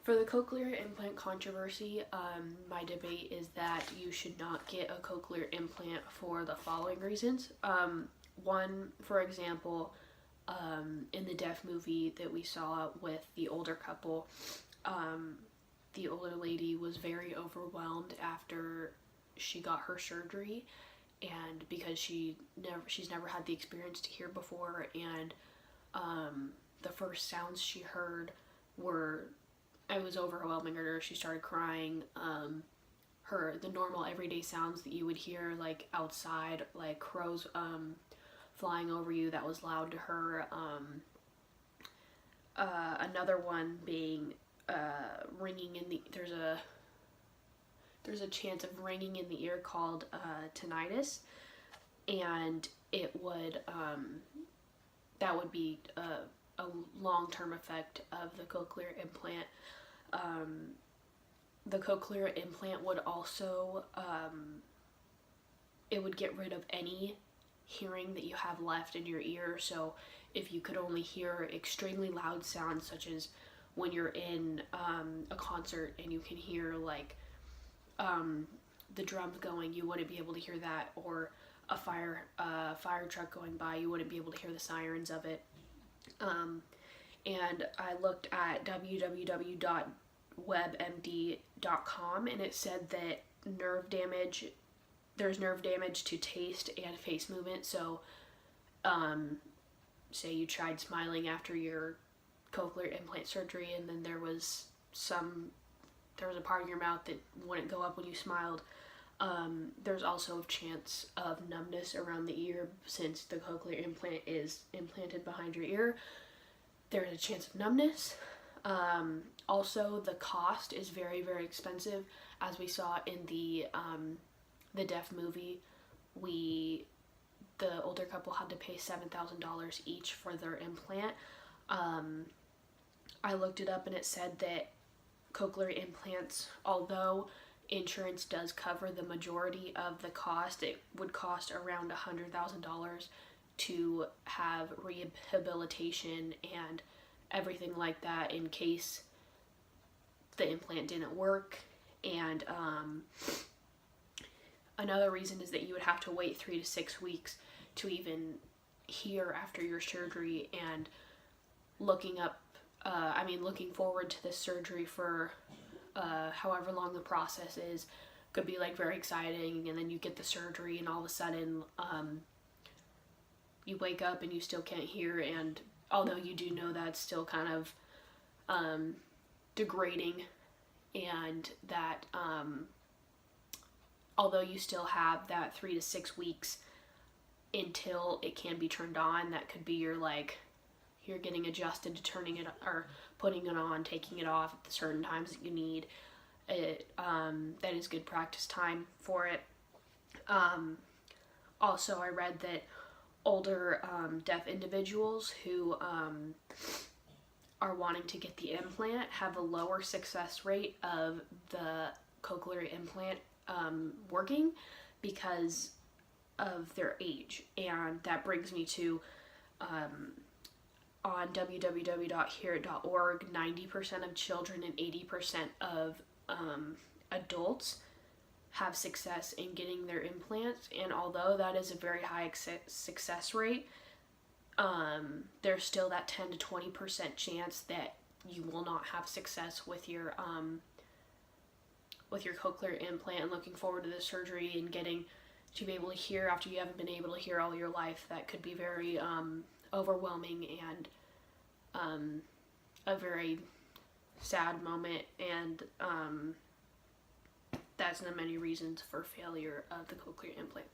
For the cochlear implant controversy, my debate is that you should not get a cochlear implant for the following reasons. One, for example, in the deaf movie that we saw with the older couple, the older lady was very overwhelmed after she got her surgery, and because she's never had the experience to hear before, and the first sounds she heard were, it was overwhelming her. She started crying. The normal everyday sounds that you would hear like outside, like crows flying over you, that was loud to her. Another one being ringing in the, there's a chance of ringing in the ear called tinnitus, and it would that would be a long-term effect of the cochlear implant. The cochlear implant would also it would get rid of any hearing that you have left in your ear. So if you could only hear extremely loud sounds, such as when you're in a concert and you can hear like the drums going, you wouldn't be able to hear that, or a fire truck going by, you wouldn't be able to hear the sirens of it. And I looked at www.webmd.com, and it said that there's nerve damage to taste and face movement. So say you tried smiling after your cochlear implant surgery, and then there was a part of your mouth that wouldn't go up when you smiled. There's also a chance of numbness around the ear, since the cochlear implant is implanted behind your ear. There's a chance of numbness. Also, the cost is very, very expensive. As we saw in the deaf movie, the older couple had to pay $7,000 each for their implant. I looked it up, and it said that cochlear implants, although insurance does cover the majority of the cost, it would cost around $100,000 to have rehabilitation and everything like that in case the implant didn't work. And another reason is that you would have to wait 3 to 6 weeks to even hear after your surgery. And looking forward to this surgery for however long the process is could be like very exciting, and then you get the surgery and all of a sudden you wake up and you still can't hear, and although you do know that's still kind of degrading, and that although you still have that 3 to 6 weeks until it can be turned on, that could be you're getting adjusted to turning it or putting it on, taking it off at the certain times that you need it. That is good practice time for it. Also, I read that older deaf individuals who are wanting to get the implant have a lower success rate of the cochlear implant working because of their age. And that brings me to on www.hearit.org, 90% of children and 80% of adults have success in getting their implants. And although that is a very high success rate, there's still that 10 to 20% chance that you will not have success with your cochlear implant. And looking forward to the surgery and getting to be able to hear after you haven't been able to hear all your life, that could be very overwhelming and a very sad moment, and that's the many reasons for failure of the cochlear implant.